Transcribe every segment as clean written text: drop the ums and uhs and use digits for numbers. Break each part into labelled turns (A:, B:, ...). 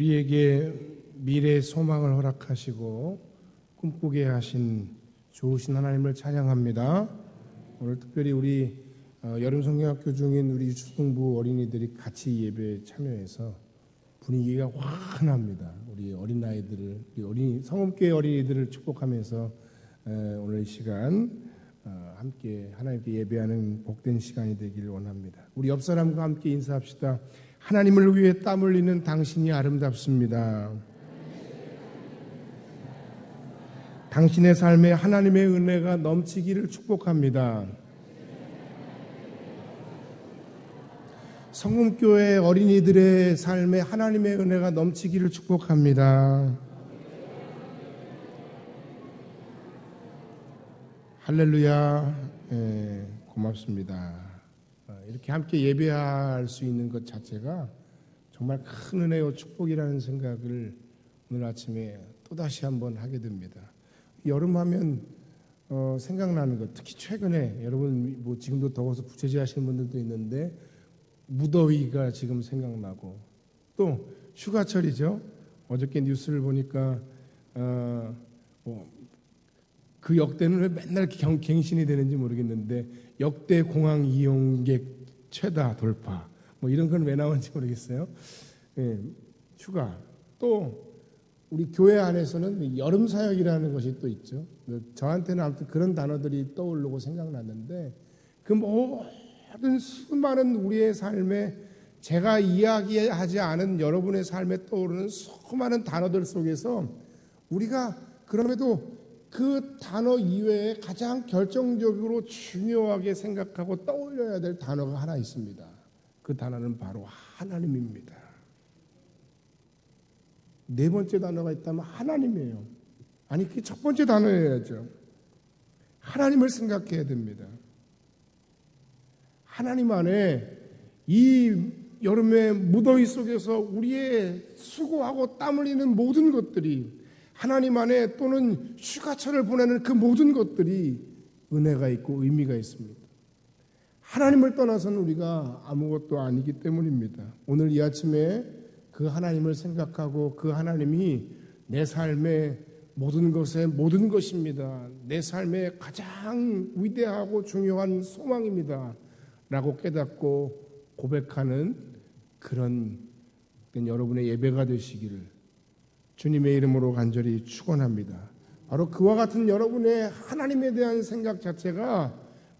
A: 우리에게 미래의 소망을 허락하시고 꿈꾸게 하신 좋으신 하나님을 찬양합니다. 오늘 특별히 우리 여름 성경학교 중인 우리 유초등부 어린이들이 같이 예배에 참여해서 분위기가 환합니다. 우리 어린아이들을, 우리 성읍교회 어린이들을 축복하면서 오늘 이 시간 함께 하나님께 예배하는 복된 시간이 되기를 원합니다. 우리 옆 사람과 함께 인사합시다. 하나님을 위해 땀 흘리는 당신이 아름답습니다. 당신의 삶에 하나님의 은혜가 넘치기를 축복합니다. 성금교회 어린이들의 삶에 하나님의 은혜가 넘치기를 축복합니다. 할렐루야. 고맙습니다. 이렇게 함께 예배할 수 있는 것 자체가 정말 큰 은혜요 축복이라는 생각을 오늘 아침에 또다시 한번 하게 됩니다. 여름하면 생각나는 것, 특히 최근에 여러분 뭐 지금도 더워서 부채질 하시는 분들도 있는데 무더위가 지금 생각나고 또 휴가철이죠. 어저께 뉴스를 보니까 그 역대는 왜 맨날 갱신이 되는지 모르겠는데 역대 공항 이용객 최다 돌파 뭐 이런 건 왜 나오는지 모르겠어요. 휴가 또 우리 교회 안에서는 여름 사역이라는 것이 또 있죠. 저한테는 아무튼 그런 단어들이 떠오르고 생각났는데 그 모든 수많은 우리의 삶에 제가 이야기하지 않은 여러분의 삶에 떠오르는 수많은 단어들 속에서 우리가 그럼에도 그 단어 이외에 가장 결정적으로 중요하게 생각하고 떠올려야 될 단어가 하나 있습니다. 그 단어는 바로 하나님입니다. 네 번째 단어가 있다면 하나님이에요. 아니 그게 첫 번째 단어여야죠. 하나님을 생각해야 됩니다. 하나님 안에 이 여름의 무더위 속에서 우리의 수고하고 땀 흘리는 모든 것들이 하나님 안에 또는 휴가철을 보내는 그 모든 것들이 은혜가 있고 의미가 있습니다. 하나님을 떠나서는 우리가 아무것도 아니기 때문입니다. 오늘 이 아침에 그 하나님을 생각하고 그 하나님이 내 삶의 모든 것의 모든 것입니다. 내 삶의 가장 위대하고 중요한 소망입니다. 라고 깨닫고 고백하는 그런 여러분의 예배가 되시기를 주님의 이름으로 간절히 축원합니다. 바로 그와 같은 여러분의 하나님에 대한 생각 자체가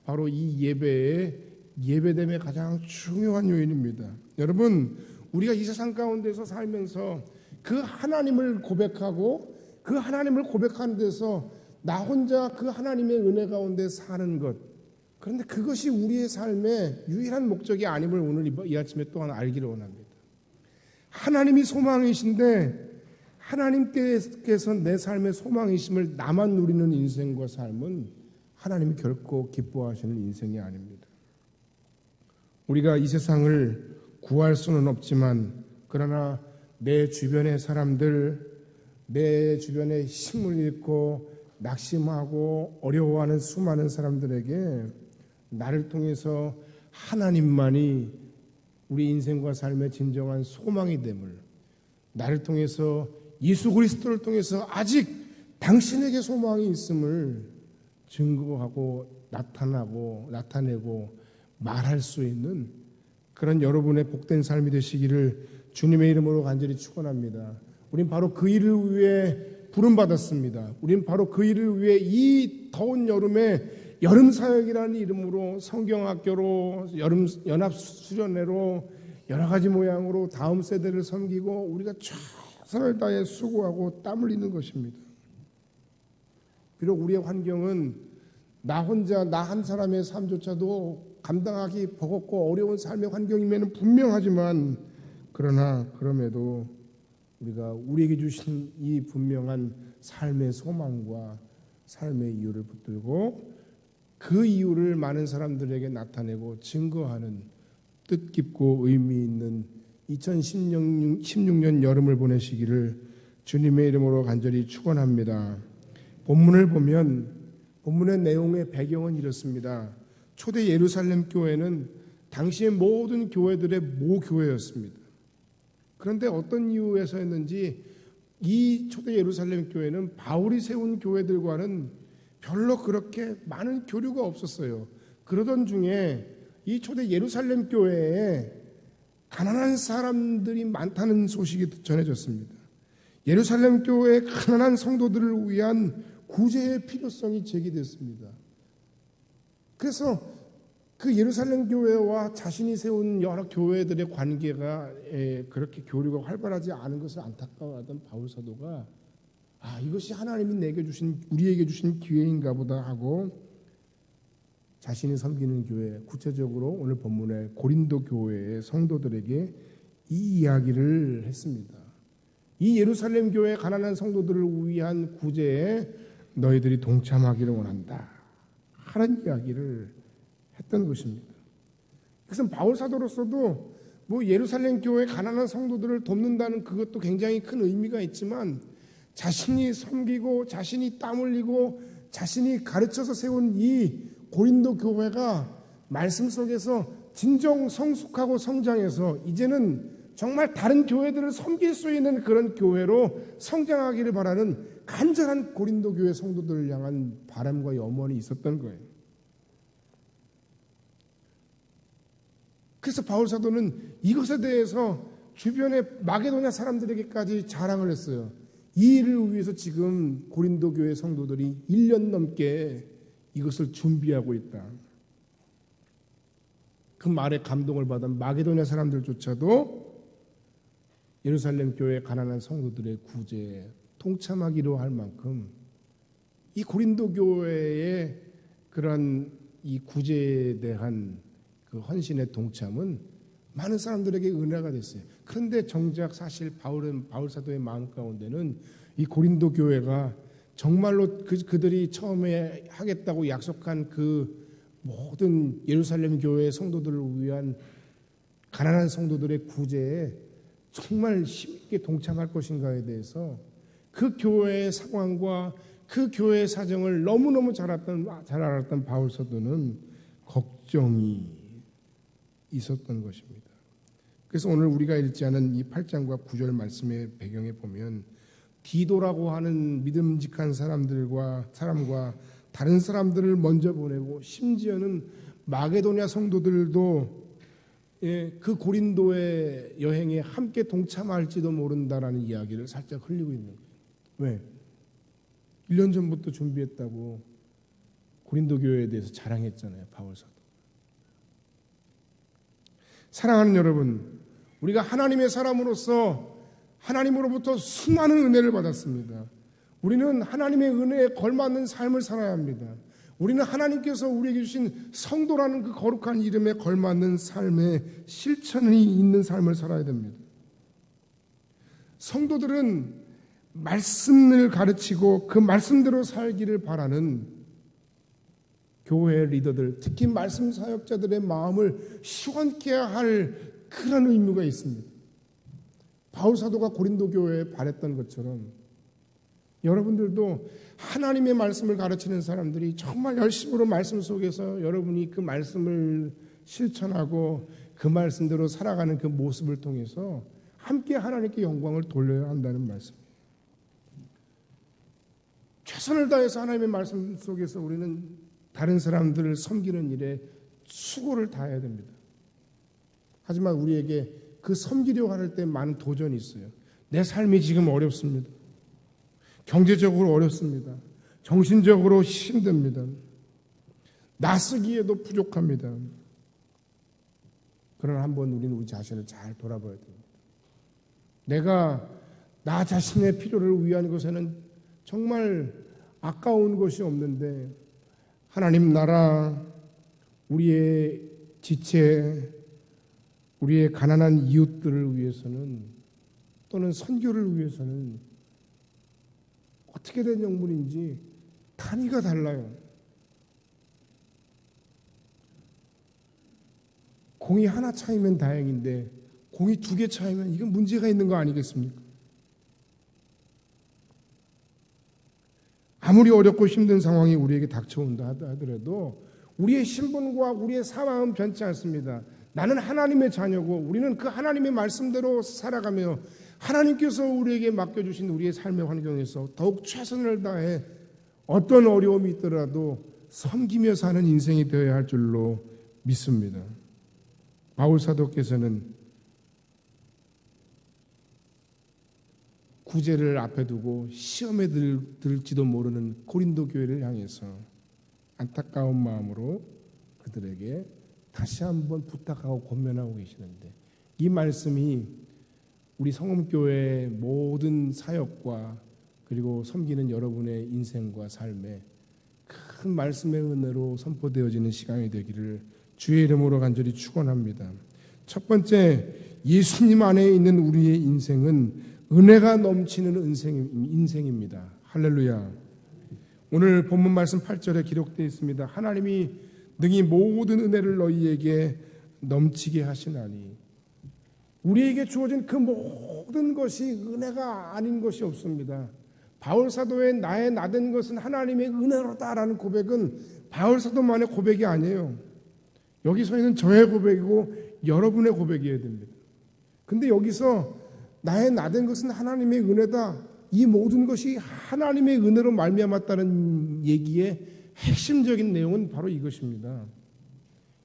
A: 바로 이 예배의 예배됨의 가장 중요한 요인입니다. 여러분, 우리가 이 세상 가운데서 살면서 그 하나님을 고백하고 그 하나님을 고백하는 데서 나 혼자 그 하나님의 은혜 가운데 사는 것, 그런데 그것이 우리의 삶의 유일한 목적이 아님을 오늘 이 아침에 또한 알기를 원합니다. 하나님이 소망이신데 하나님께서 내 삶의 소망이심을 나만 누리는 인생과 삶은 하나님이 결코 기뻐하시는 인생이 아닙니다. 우리가 이 세상을 구할 수는 없지만 그러나 내 주변의 사람들, 내 주변에 힘을 잃고 낙심하고 어려워하는 수많은 사람들에게 나를 통해서 하나님만이 우리 인생과 삶의 진정한 소망이 됨을, 나를 통해서 예수 그리스도를 통해서 아직 당신에게 소망이 있음을 증거하고 나타내고 말할 수 있는 그런 여러분의 복된 삶이 되시기를 주님의 이름으로 간절히 축원합니다. 우린 바로 그 일을 위해 부름받았습니다. 우린 바로 그 일을 위해 이 더운 여름에 여름사역이라는 이름으로 성경학교로 연합수련회로 여러 가지 모양으로 다음 세대를 섬기고 우리가 최선을 다해 수고하고 땀 흘리는 것입니다. 비록 우리의 환경은 나 혼자 나 한 사람의 삶조차도 감당하기 버겁고 어려운 삶의 환경임에는 분명하지만 그러나 그럼에도 우리가 우리에게 주신 이 분명한 삶의 소망과 삶의 이유를 붙들고 그 이유를 많은 사람들에게 나타내고 증거하는 뜻깊고 의미 있는 2016년 여름을 보내시기를 주님의 이름으로 간절히 축원합니다. 본문을 보면 본문의 내용의 배경은 이렇습니다. 초대 예루살렘 교회는 당시의 모든 교회들의 모교회였습니다. 그런데 어떤 이유에서였는지 이 초대 예루살렘 교회는 바울이 세운 교회들과는 별로 그렇게 많은 교류가 없었어요. 그러던 중에 이 초대 예루살렘 교회에 가난한 사람들이 많다는 소식이 전해졌습니다. 예루살렘 교회의 가난한 성도들을 위한 구제의 필요성이 제기됐습니다. 그래서 그 예루살렘 교회와 자신이 세운 여러 교회들의 관계가 그렇게 교류가 활발하지 않은 것을 안타까워하던 바울 사도가 이것이 하나님이 우리에게 주신 기회인가 보다 하고 자신이 섬기는 교회, 구체적으로 오늘 본문의 고린도 교회의 성도들에게 이 이야기를 했습니다. 이 예루살렘 교회의 가난한 성도들을 위한 구제에 너희들이 동참하기를 원한다 하는 이야기를 했던 것입니다. 그래서 바울 사도로서도 예루살렘 교회 가난한 성도들을 돕는다는 그것도 굉장히 큰 의미가 있지만 자신이 섬기고 자신이 땀 흘리고 자신이 가르쳐서 세운 이 고린도 교회가 말씀 속에서 진정 성숙하고 성장해서 이제는 정말 다른 교회들을 섬길 수 있는 그런 교회로 성장하기를 바라는 간절한 고린도 교회 성도들을 향한 바람과 염원이 있었던 거예요. 그래서 바울 사도는 이것에 대해서 주변의 마게도냐 사람들에게까지 자랑을 했어요. 이 일을 위해서 지금 고린도 교회 성도들이 1년 넘게 이것을 준비하고 있다. 그 말에 감동을 받은 마게도냐 사람들조차도 예루살렘 교회 가난한 성도들의 구제에 동참하기로 할 만큼 이 고린도 교회의 그런 이 구제에 대한 그 헌신의 동참은 많은 사람들에게 은혜가 됐어요. 그런데 정작 사실 바울 사도의 마음 가운데는 이 고린도 교회가 정말로 그들이 처음에 하겠다고 약속한 그 모든 예루살렘 교회의 성도들을 위한 가난한 성도들의 구제에 정말 힘있게 동참할 것인가에 대해서 그 교회의 상황과 그 교회의 사정을 너무너무 잘 알았던 바울 사도는 걱정이 있었던 것입니다. 그래서 오늘 우리가 읽지 않은 이 8장과 9절 말씀의 배경에 보면 디도라고 하는 믿음직한 사람과 다른 사람들을 먼저 보내고 심지어는 마게도냐 성도들도 그 고린도의 여행에 함께 동참할지도 모른다라는 이야기를 살짝 흘리고 있는 거예요. 왜? 1년 전부터 준비했다고 고린도 교회에 대해서 자랑했잖아요. 바울 사도. 사랑하는 여러분, 우리가 하나님의 사람으로서 하나님으로부터 수많은 은혜를 받았습니다. 우리는 하나님의 은혜에 걸맞는 삶을 살아야 합니다. 우리는 하나님께서 우리에게 주신 성도라는 그 거룩한 이름에 걸맞는 삶의 실천이 있는 삶을 살아야 됩니다. 성도들은 말씀을 가르치고 그 말씀대로 살기를 바라는 교회 리더들, 특히 말씀 사역자들의 마음을 시원케 할 그런 의무가 있습니다. 바울 사도가 고린도 교회에 바랬던 것처럼 여러분들도 하나님의 말씀을 가르치는 사람들이 정말 열심으로 말씀 속에서 여러분이 그 말씀을 실천하고 그 말씀대로 살아가는 그 모습을 통해서 함께 하나님께 영광을 돌려야 한다는 말씀이에요. 최선을 다해서 하나님의 말씀 속에서 우리는 다른 사람들을 섬기는 일에 수고를 다해야 됩니다. 하지만 우리에게 그 섬기려고 할 때 많은 도전이 있어요. 내 삶이 지금 어렵습니다. 경제적으로 어렵습니다. 정신적으로 힘듭니다. 나쓰기에도 부족합니다. 그러나 한번 우리는 우리 자신을 잘 돌아봐야 됩니다. 내가 나 자신의 필요를 위한 것에는 정말 아까운 것이 없는데 하나님 나라, 우리의 지체, 우리의 가난한 이웃들을 위해서는 또는 선교를 위해서는 어떻게 된 영문인지 단위가 달라요. 공이 하나 차이면 다행인데 공이 2개 차이면 이건 문제가 있는 거 아니겠습니까? 아무리 어렵고 힘든 상황이 우리에게 닥쳐온다 하더라도 우리의 신분과 우리의 사망은 변치 않습니다. 나는 하나님의 자녀고 우리는 그 하나님의 말씀대로 살아가며 하나님께서 우리에게 맡겨주신 우리의 삶의 환경에서 더욱 최선을 다해 어떤 어려움이 있더라도 섬기며 사는 인생이 되어야 할 줄로 믿습니다. 바울 사도께서는 구제를 앞에 두고 시험에 들지도 모르는 고린도 교회를 향해서 안타까운 마음으로 그들에게 다시 한번 부탁하고 권면하고 계시는데, 이 말씀이 우리 성음교회의 모든 사역과 그리고 섬기는 여러분의 인생과 삶에 큰 말씀의 은혜로 선포되어지는 시간이 되기를 주의 이름으로 간절히 축원합니다. 첫 번째, 예수님 안에 있는 우리의 인생은 은혜가 넘치는 인생입니다. 할렐루야. 오늘 본문 말씀 8절에 기록되어 있습니다. 하나님이 능히 모든 은혜를 너희에게 넘치게 하시나니. 우리에게 주어진 그 모든 것이 은혜가 아닌 것이 없습니다. 바울 사도의 나의 나된 것은 하나님의 은혜로다라는 고백은 바울 사도만의 고백이 아니에요. 여기서 있는 저의 고백이고 여러분의 고백이어야 됩니다. 근데 여기서 나의 나된 것은 하나님의 은혜다, 이 모든 것이 하나님의 은혜로 말미암았다는 얘기의 핵심적인 내용은 바로 이것입니다.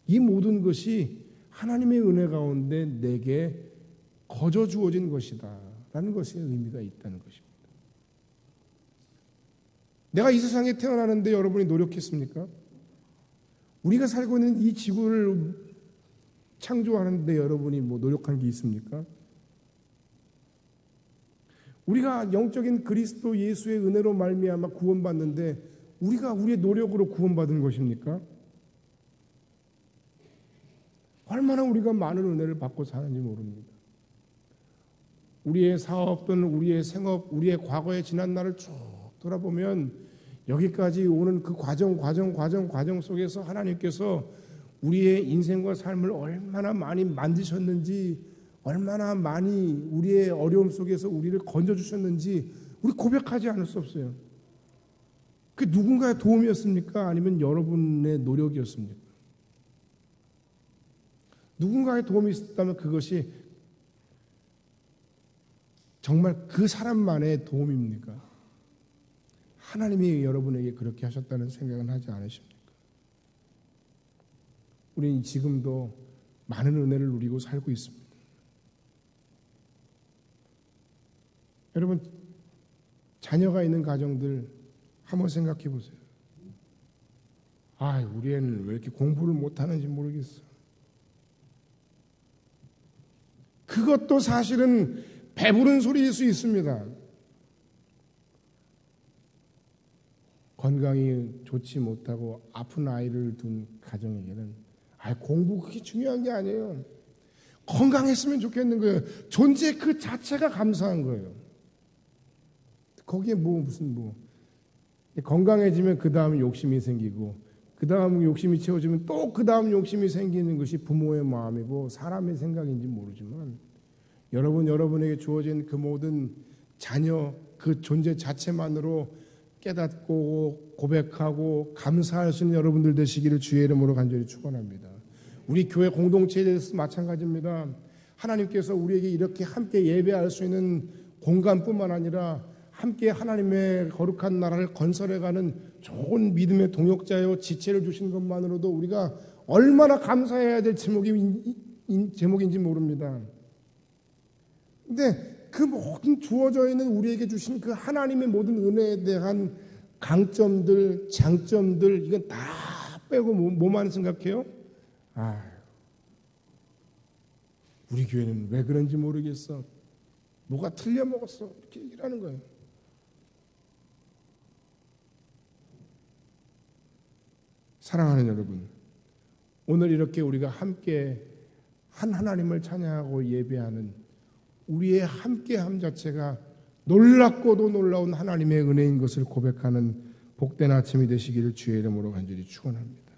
A: 이 모든 것이 하나님의 은혜 가운데 내게 거저 주어진 것이다 라는 것의 의미가 있다는 것입니다. 내가 이 세상에 태어나는데 여러분이 노력했습니까? 우리가 살고 있는 이 지구를 창조하는데 여러분이 노력한 게 있습니까? 우리가 영적인 그리스도 예수의 은혜로 말미암아 구원받는데 우리가 우리의 노력으로 구원받은 것입니까? 얼마나 우리가 많은 은혜를 받고 사는지 모릅니다. 우리의 사업든 우리의 생업, 우리의 과거의 지난 날을 쭉 돌아보면 여기까지 오는 그 과정 속에서 하나님께서 우리의 인생과 삶을 얼마나 많이 만드셨는지, 얼마나 많이 우리의 어려움 속에서 우리를 건져주셨는지 우리 고백하지 않을 수 없어요. 그 누군가의 도움이었습니까? 아니면 여러분의 노력이었습니까? 누군가의 도움이 있었다면 그것이 정말 그 사람만의 도움입니까? 하나님이 여러분에게 그렇게 하셨다는 생각은 하지 않으십니까? 우리는 지금도 많은 은혜를 누리고 살고 있습니다. 여러분, 자녀가 있는 가정들 한번 생각해 보세요. 우리 애는 왜 이렇게 공부를 못하는지 모르겠어. 그것도 사실은 배부른 소리일 수 있습니다. 건강이 좋지 못하고 아픈 아이를 둔 가정에게는 공부 그게 중요한 게 아니에요. 건강했으면 좋겠는 거예요. 존재 그 자체가 감사한 거예요. 거기에 건강해지면 그 다음 욕심이 생기고, 그 다음 욕심이 채워지면 또 그 다음 욕심이 생기는 것이 부모의 마음이고 사람의 생각인지 모르지만, 여러분에게 주어진 그 모든 자녀 그 존재 자체만으로 깨닫고 고백하고 감사할 수 있는 여러분들 되시기를 주의 이름으로 간절히 축원합니다. 우리 교회 공동체에 대해서 마찬가지입니다. 하나님께서 우리에게 이렇게 함께 예배할 수 있는 공간뿐만 아니라 함께 하나님의 거룩한 나라를 건설해가는 좋은 믿음의 동역자요 지체를 주신 것만으로도 우리가 얼마나 감사해야 될 제목인지 모릅니다. 근데 그 모든 주어져 있는 우리에게 주신 그 하나님의 모든 은혜에 대한 강점들, 장점들, 이건 다 빼고 뭐만 생각해요? 우리 교회는 왜 그런지 모르겠어. 뭐가 틀려 먹었어. 이렇게 얘기를 하는 거예요. 사랑하는 여러분, 오늘 이렇게 우리가 함께 한 하나님을 찬양하고 예배하는 우리의 함께함 자체가 놀랍고도 놀라운 하나님의 은혜인 것을 고백하는 복된 아침이 되시기를 주의 이름으로 간절히 축원합니다.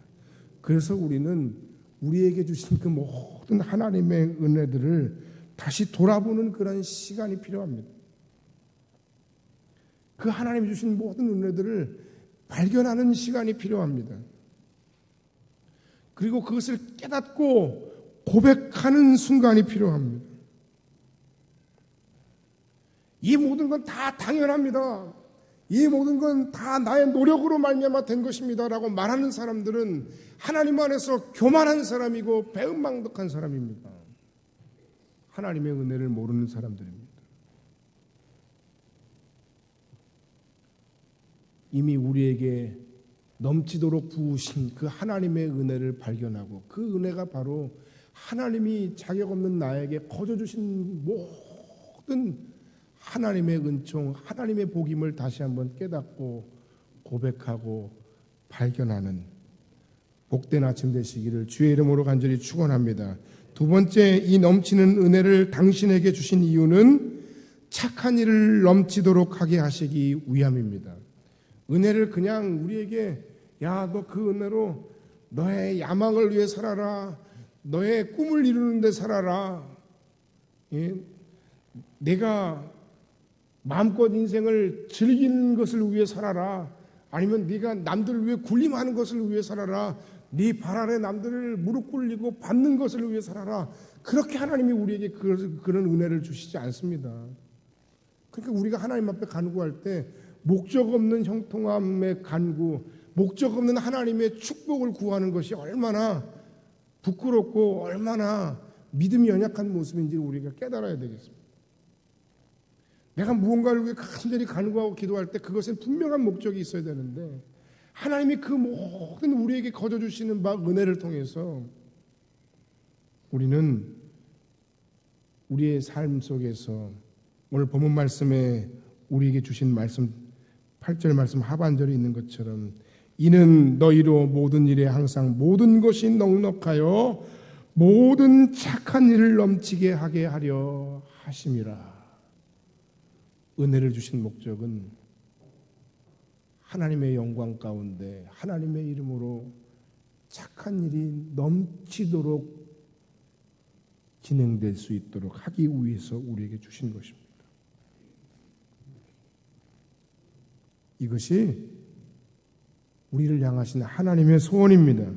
A: 그래서 우리는 우리에게 주신 그 모든 하나님의 은혜들을 다시 돌아보는 그런 시간이 필요합니다. 그 하나님이 주신 모든 은혜들을 발견하는 시간이 필요합니다. 그리고 그것을 깨닫고 고백하는 순간이 필요합니다. 이 모든 건 다 당연합니다. 이 모든 건 다 나의 노력으로 말미암아 된 것입니다라고 말하는 사람들은 하나님 안에서 교만한 사람이고 배은망덕한 사람입니다. 하나님의 은혜를 모르는 사람들입니다. 이미 우리에게 넘치도록 부으신 그 하나님의 은혜를 발견하고 그 은혜가 바로 하나님이 자격 없는 나에게 거저주신 모든 하나님의 은총, 하나님의 복임을 다시 한번 깨닫고 고백하고 발견하는 복된 아침 되시기를 주의 이름으로 간절히 축원합니다. 두 번째, 이 넘치는 은혜를 당신에게 주신 이유는 착한 일을 넘치도록 하게 하시기 위함입니다. 은혜를 그냥 우리에게 야, 너 그 은혜로 너의 야망을 위해 살아라. 너의 꿈을 이루는 데 살아라. 예? 내가 마음껏 인생을 즐기는 것을 위해 살아라. 아니면 네가 남들을 위해 군림하는 것을 위해 살아라. 네 발 아래 남들을 무릎 꿇리고 받는 것을 위해 살아라. 그렇게 하나님이 우리에게 그런 은혜를 주시지 않습니다. 그러니까 우리가 하나님 앞에 간구할 때 목적 없는 형통함의 간구, 목적 없는 하나님의 축복을 구하는 것이 얼마나 부끄럽고 얼마나 믿음이 연약한 모습인지 우리가 깨달아야 되겠습니다. 내가 무언가를 위해 간절히 간구하고 기도할 때 그것은 분명한 목적이 있어야 되는데 하나님이 그 모든 우리에게 거저주시는 바 은혜를 통해서 우리는 우리의 삶 속에서 오늘 본문 말씀에 우리에게 주신 말씀 8절 말씀 하반절에 있는 것처럼 이는 너희로 모든 일에 항상 모든 것이 넉넉하여 모든 착한 일을 넘치게 하게 하려 하심이라. 은혜를 주신 목적은 하나님의 영광 가운데 하나님의 이름으로 착한 일이 넘치도록 진행될 수 있도록 하기 위해서 우리에게 주신 것입니다. 이것이 우리를 향하신 하나님의 소원입니다.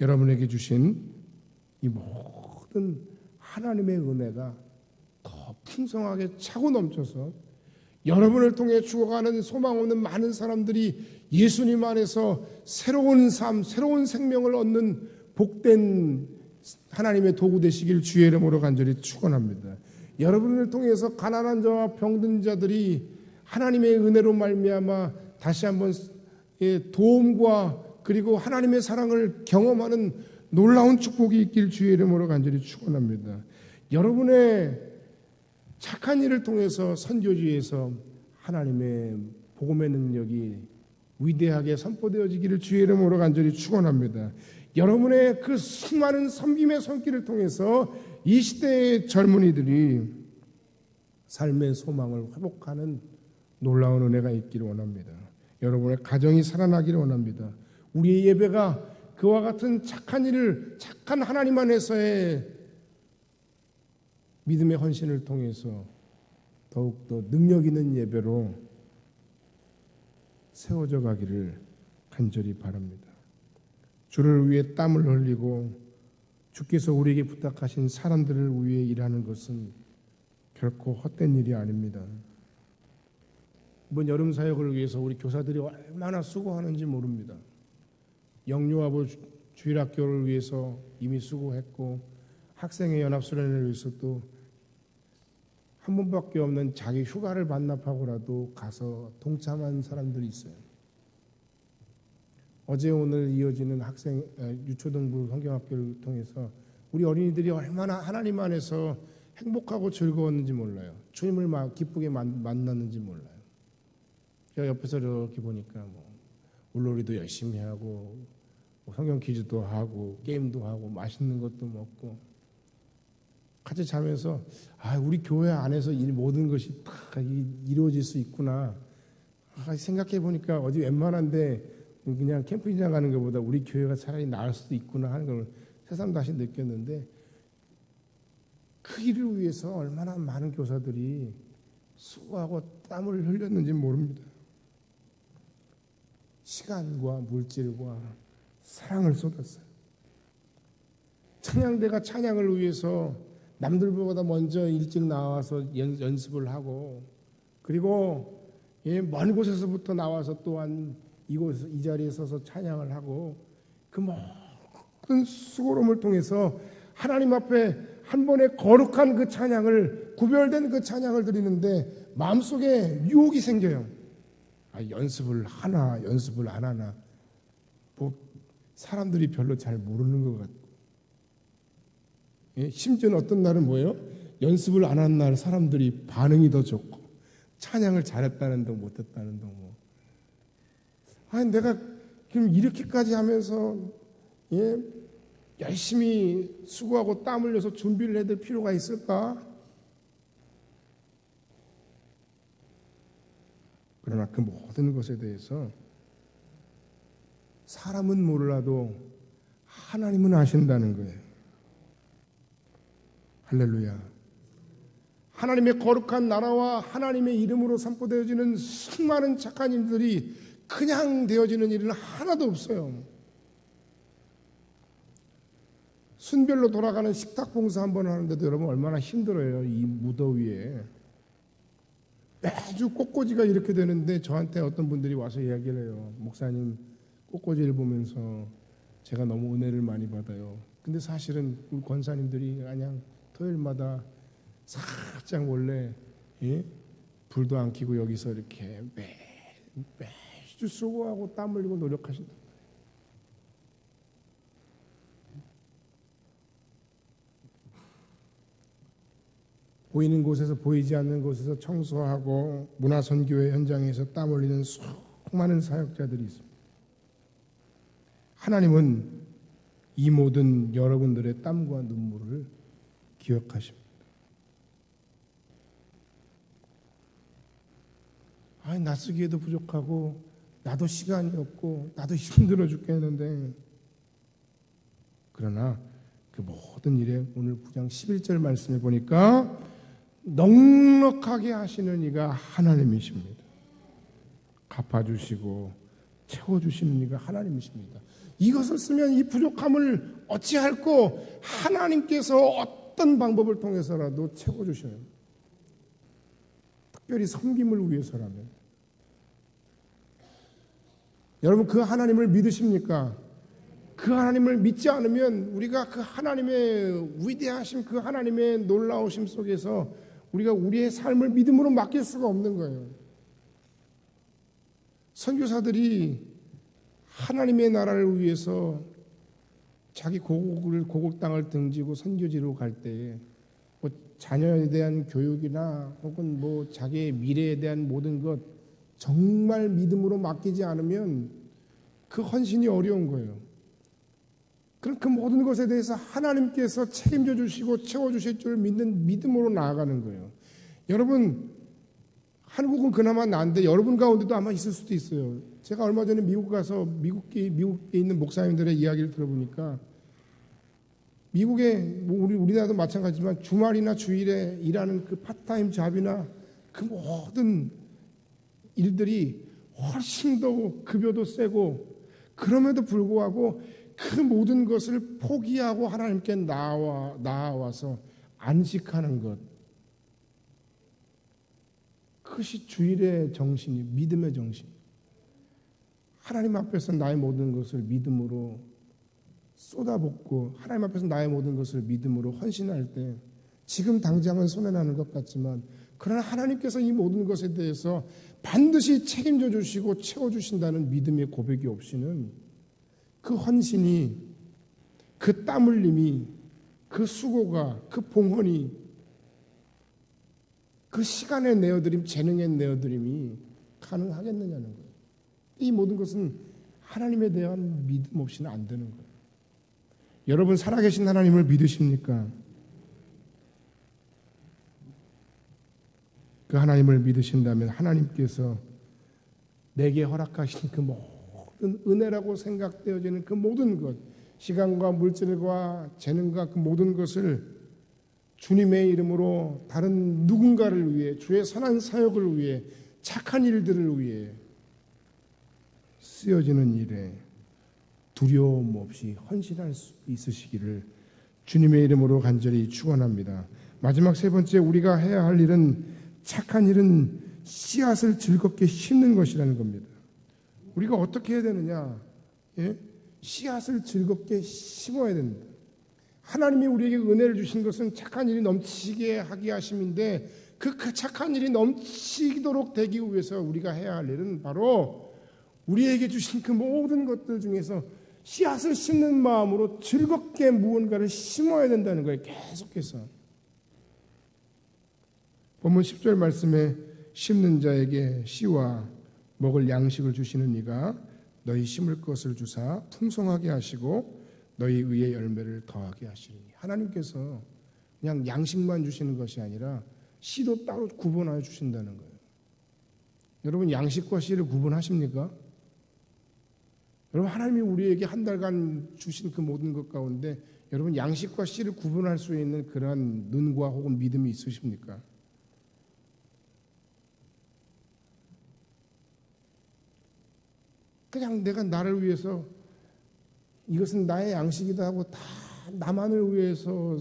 A: 여러분에게 주신 이 모든 하나님의 은혜가 더 풍성하게 차고 넘쳐서 여러분을 통해 죽어가는 소망 없는 많은 사람들이 예수님 안에서 새로운 삶, 새로운 생명을 얻는 복된 하나님의 도구 되시길 주의 이름으로 간절히 축원합니다. 여러분을 통해서 가난한 자와 병든 자들이 하나님의 은혜로 말미암아 다시 한번 도움과 그리고 하나님의 사랑을 경험하는 놀라운 축복이 있길 주의 이름으로 간절히 축원합니다. 여러분의 착한 일을 통해서 선교지에서 하나님의 복음의 능력이 위대하게 선포되어지기를 주의 이름으로 간절히 축원합니다. 여러분의 그 수많은 섬김의 손길을 통해서 이 시대의 젊은이들이 삶의 소망을 회복하는 놀라운 은혜가 있기를 원합니다. 여러분의 가정이 살아나기를 원합니다. 우리의 예배가 그와 같은 착한 일을 착한 하나님 안에서의 믿음의 헌신을 통해서 더욱더 능력 있는 예배로 세워져 가기를 간절히 바랍니다. 주를 위해 땀을 흘리고 주께서 우리에게 부탁하신 사람들을 위해 일하는 것은 결코 헛된 일이 아닙니다. 이번 여름 사역을 위해서 우리 교사들이 얼마나 수고하는지 모릅니다. 영유아부 주일학교를 위해서 이미 수고했고 학생의 연합수련회를 위해서 또 한 번밖에 없는 자기 휴가를 반납하고라도 가서 동참한 사람들이 있어요. 어제 오늘 이어지는 유초등부 성경학교를 통해서 우리 어린이들이 얼마나 하나님 안에서 행복하고 즐거웠는지 몰라요. 주님을 기쁘게 만났는지 몰라요. 제가 옆에서 이렇게 보니까 물놀이도 열심히 하고 성경 퀴즈도 하고 게임도 하고 맛있는 것도 먹고 같이 자면서 우리 교회 안에서 이 모든 것이 다 이루어질 수 있구나 생각해 보니까 어디 웬만한데 그냥 캠핑장 가는 것보다 우리 교회가 차라리 나을 수도 있구나 하는 걸 새삼 다시 느꼈는데 그 일을 위해서 얼마나 많은 교사들이 수고하고 땀을 흘렸는지 모릅니다. 시간과 물질과 사랑을 쏟았어요. 찬양대가 찬양을 위해서 남들보다 먼저 일찍 나와서 연습을 하고, 그리고 먼 곳에서부터 나와서 또한 이 자리에 서서 찬양을 하고, 그 모든 수고로움을 통해서 하나님 앞에 한 번에 거룩한 그 찬양을, 구별된 그 찬양을 드리는데 마음속에 유혹이 생겨요. 연습을 하나 연습을 안 하나, 뭐 사람들이 별로 잘 모르는 것 같고, 심지어는 어떤 날은 뭐예요? 연습을 안 한 날 사람들이 반응이 더 좋고, 찬양을 잘했다는 둥 못했다는 둥 뭐. 내가 그럼 이렇게까지 하면서 열심히 수고하고 땀 흘려서 준비를 해야 될 필요가 있을까? 그러나 그 모든 것에 대해서 사람은 몰라도 하나님은 아신다는 거예요. 할렐루야. 하나님의 거룩한 나라와 하나님의 이름으로 선포되어지는 수많은 착한 일들이 그냥 되어지는 일은 하나도 없어요. 순별로 돌아가는 식탁 봉사 한번 하는데도 여러분 얼마나 힘들어요. 이 무더위에. 매주 꽃꽂이가 이렇게 되는데 저한테 어떤 분들이 와서 이야기를 해요. 목사님, 꽃꽂이를 보면서 제가 너무 은혜를 많이 받아요. 근데 사실은 우리 권사님들이 그냥 토요일마다 살짝 원래 불도 안 켜고 여기서 이렇게 매주 수고하고 땀 흘리고 노력하신다. 보이는 곳에서 보이지 않는 곳에서 청소하고 문화선교회 현장에서 땀 흘리는 수많은 사역자들이 있습니다. 하나님은 이 모든 여러분들의 땀과 눈물을 기억하십니다. 낯쓰기에도 부족하고 나도 시간이 없고 나도 힘들어 죽겠는데, 그러나 그 모든 일에 오늘 9장 11절 말씀에 보니까 넉넉하게 하시는 이가 하나님이십니다. 갚아주시고 채워주시는 이가 하나님이십니다. 이것을 쓰면 이 부족함을 어찌할꼬 하나님께서 어떤 방법을 통해서라도 채워주셔요. 특별히 섬김을 위해서라면. 여러분, 그 하나님을 믿으십니까? 그 하나님을 믿지 않으면 우리가 그 하나님의 위대하심, 그 하나님의 놀라우심 속에서 우리가 우리의 삶을 믿음으로 맡길 수가 없는 거예요. 선교사들이 하나님의 나라를 위해서 자기 고국 땅을 등지고 선교지로 갈 때에 뭐 자녀에 대한 교육이나 혹은 뭐 자기의 미래에 대한 모든 것 정말 믿음으로 맡기지 않으면 그 헌신이 어려운 거예요. 그럼 그 모든 것에 대해서 하나님께서 책임져 주시고 채워주실 줄 믿는 믿음으로 나아가는 거예요. 여러분, 한국은 그나마 나은데 여러분 가운데도 아마 있을 수도 있어요. 제가 얼마 전에 미국 가서 미국에 있는 목사님들의 이야기를 들어보니까 미국에 뭐 우리나라도 마찬가지지만 주말이나 주일에 일하는 그 파트타임 잡이나 그 모든 일들이 훨씬 더 급여도 세고, 그럼에도 불구하고 그 모든 것을 포기하고 하나님께 나아와서 안식하는 것, 그것이 주일의 정신이, 믿음의 정신. 하나님 앞에서 나의 모든 것을 믿음으로 쏟아붓고 하나님 앞에서 나의 모든 것을 믿음으로 헌신할 때 지금 당장은 손해나는 것 같지만, 그러나 하나님께서 이 모든 것에 대해서 반드시 책임져 주시고 채워주신다는 믿음의 고백이 없이는 그 헌신이, 그 땀 흘림이, 그 수고가, 그 봉헌이, 그 시간의 내어드림, 재능의 내어드림이 가능하겠느냐는 거예요. 이 모든 것은 하나님에 대한 믿음 없이는 안 되는 거예요. 여러분, 살아계신 하나님을 믿으십니까? 그 하나님을 믿으신다면 하나님께서 내게 허락하신 그 모든 은혜라고 생각되어지는 그 모든 것, 시간과 물질과 재능과 그 모든 것을 주님의 이름으로 다른 누군가를 위해, 주의 선한 사역을 위해, 착한 일들을 위해 쓰여지는 일에 두려움 없이 헌신할 수 있으시기를 주님의 이름으로 간절히 축원합니다. 마지막 세 번째, 우리가 해야 할 일은, 착한 일은 씨앗을 즐겁게 심는 것이라는 겁니다. 우리가 어떻게 해야 되느냐? 예? 씨앗을 즐겁게 심어야 됩니다. 하나님이 우리에게 은혜를 주신 것은 착한 일이 넘치게 하게 하심인데, 그 착한 일이 넘치도록 되기 위해서 우리가 해야 할 일은 바로 우리에게 주신 그 모든 것들 중에서 씨앗을 심는 마음으로 즐겁게 무언가를 심어야 된다는 거예요. 계속해서. 본문 10절 말씀에 심는 자에게 씨와 먹을 양식을 주시는 이가 너희 심을 것을 주사 풍성하게 하시고 너희 의의 열매를 더하게 하시리니. 하나님께서 그냥 양식만 주시는 것이 아니라 씨도 따로 구분하여 주신다는 거예요. 여러분, 양식과 씨를 구분하십니까? 여러분, 하나님이 우리에게 한 달간 주신 그 모든 것 가운데 여러분, 양식과 씨를 구분할 수 있는 그러한 눈과 혹은 믿음이 있으십니까? 그냥 내가 나를 위해서 이것은 나의 양식이다 하고 다 나만을 위해서,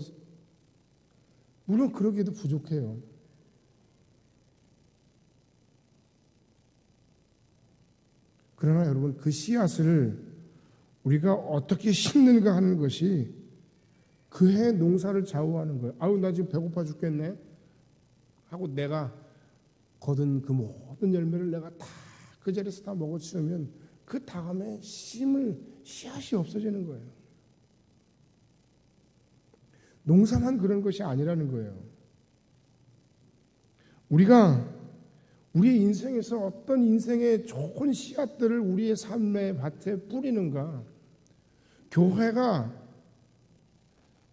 A: 물론 그러기에도 부족해요. 그러나 여러분, 그 씨앗을 우리가 어떻게 심는가 하는 것이 그 해 농사를 좌우하는 거예요. 아유, 나 지금 배고파 죽겠네 하고 내가 거둔 그 모든 열매를 내가 다 그 자리에서 다 먹어치우면 그 다음에 심을 씨앗이 없어지는 거예요. 농사만 그런 것이 아니라는 거예요. 우리가 우리의 인생에서 어떤 인생의 좋은 씨앗들을 우리의 삶의 밭에 뿌리는가? 교회가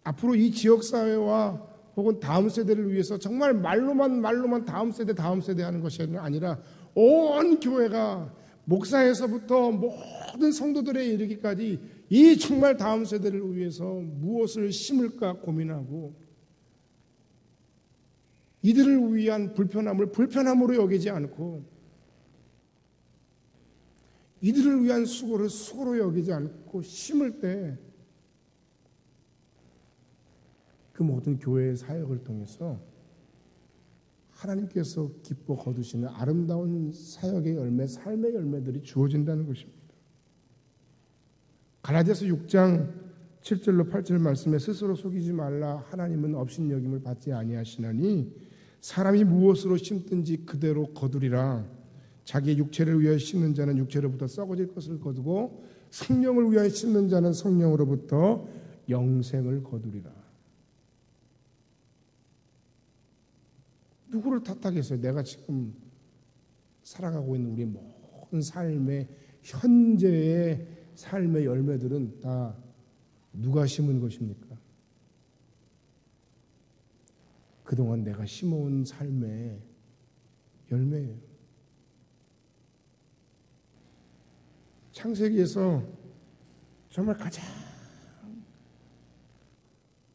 A: 앞으로 이 지역사회와 혹은 다음 세대를 위해서 정말 말로만 다음 세대 하는 것이 아니라 온 교회가 목사에서부터 모든 성도들에 이르기까지 이 정말 다음 세대를 위해서 무엇을 심을까 고민하고, 이들을 위한 불편함을 불편함으로 여기지 않고, 이들을 위한 수고를 수고로 여기지 않고 심을 때 그 모든 교회의 사역을 통해서 하나님께서 기뻐 거두시는 아름다운 사역의 열매, 삶의 열매들이 주어진다는 것입니다. 갈라디아서 6장 7절로 8절 말씀에 스스로 속이지 말라. 하나님은 업신여김을 받지 아니하시나니 사람이 무엇으로 심든지 그대로 거두리라. 자기의 육체를 위하여 심는 자는 육체로부터 썩어질 것을 거두고 성령을 위하여 심는 자는 성령으로부터 영생을 거두리라. 누구를 탓하겠어요? 내가 지금 살아가고 있는 우리 모든 삶의 현재의 삶의 열매들은 다 누가 심은 것입니까? 그동안 내가 심어온 삶의 열매예요. 창세기에서 정말 가장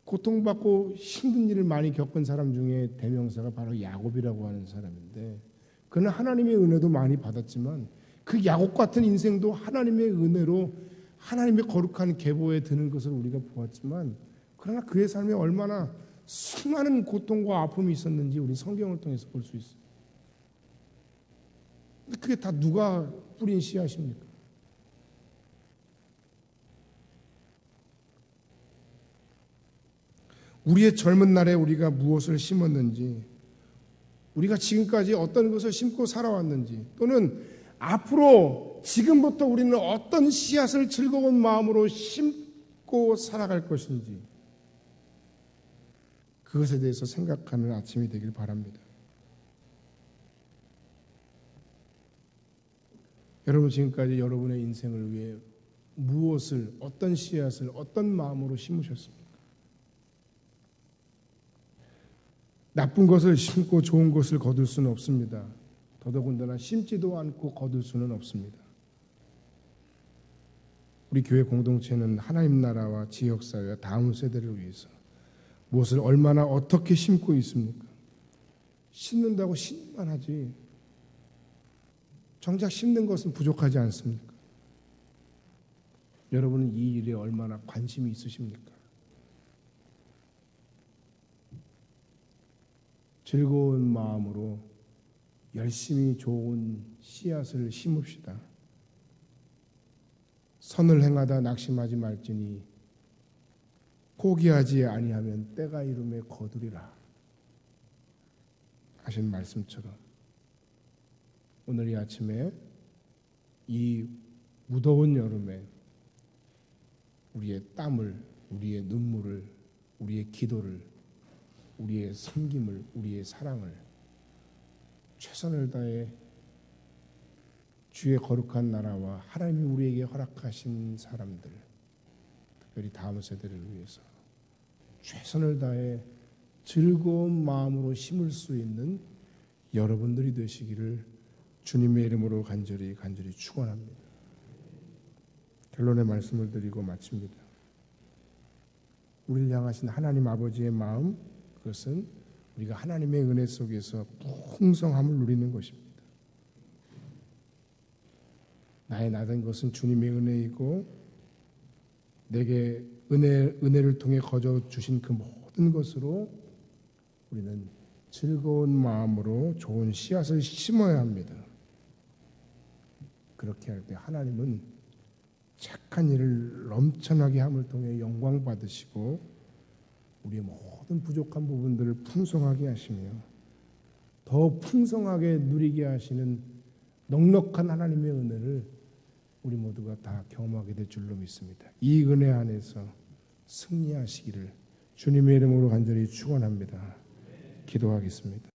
A: 고통받고 힘든 일을 많이 겪은 사람 중에 대명사가 바로 야곱이라고 하는 사람인데, 그는 하나님의 은혜도 많이 받았지만 그 야곱 같은 인생도 하나님의 은혜로 하나님의 거룩한 계보에 드는 것을 우리가 보았지만, 그러나 그의 삶에 얼마나 수많은 고통과 아픔이 있었는지 우리 성경을 통해서 볼 수 있어요. 근데 그게 다 누가 뿌린 씨앗입니까? 우리의 젊은 날에 우리가 무엇을 심었는지, 우리가 지금까지 어떤 것을 심고 살아왔는지, 또는 앞으로 지금부터 우리는 어떤 씨앗을 즐거운 마음으로 심고 살아갈 것인지, 그것에 대해서 생각하는 아침이 되길 바랍니다. 여러분, 지금까지 여러분의 인생을 위해 무엇을, 어떤 씨앗을, 어떤 마음으로 심으셨습니까? 나쁜 것을 심고 좋은 것을 거둘 수는 없습니다. 더더군다나 심지도 않고 거둘 수는 없습니다. 우리 교회 공동체는 하나님 나라와 지역사회와 다음 세대를 위해서 무엇을 얼마나 어떻게 심고 있습니까? 심는다고 심만 하지 정작 심는 것은 부족하지 않습니까? 여러분은 이 일에 얼마나 관심이 있으십니까? 즐거운 마음으로 열심히 좋은 씨앗을 심읍시다. 선을 행하다 낙심하지 말지니 포기하지 아니하면 때가 이름에 거두리라 하신 말씀처럼 오늘 이 아침에 이 무더운 여름에 우리의 땀을, 우리의 눈물을, 우리의 기도를, 우리의 섬김을, 우리의 사랑을 최선을 다해 주의 거룩한 나라와 하나님이 우리에게 허락하신 사람들, 특별히 다음 세대를 위해서 최선을 다해 즐거운 마음으로 심을 수 있는 여러분들이 되시기를 주님의 이름으로 간절히 축원합니다. 결론의 말씀을 드리고 마칩니다. 우리를 향하신 하나님 아버지의 마음, 그것은 우리가 하나님의 은혜 속에서 풍성함을 누리는 것입니다. 나의 나된 것은 주님의 은혜이고 내게 은혜를 통해 거저 주신 그 모든 것으로 우리는 즐거운 마음으로 좋은 씨앗을 심어야 합니다. 그렇게 할 때 하나님은 착한 일을 넘쳐나게 함을 통해 영광 받으시고 우리의 모든 부족한 부분들을 풍성하게 하시며 더 풍성하게 누리게 하시는 넉넉한 하나님의 은혜를 우리 모두가 다 경험하게 될 줄로 믿습니다. 이 은혜 안에서 승리하시기를 주님의 이름으로 간절히 축원합니다. 기도하겠습니다.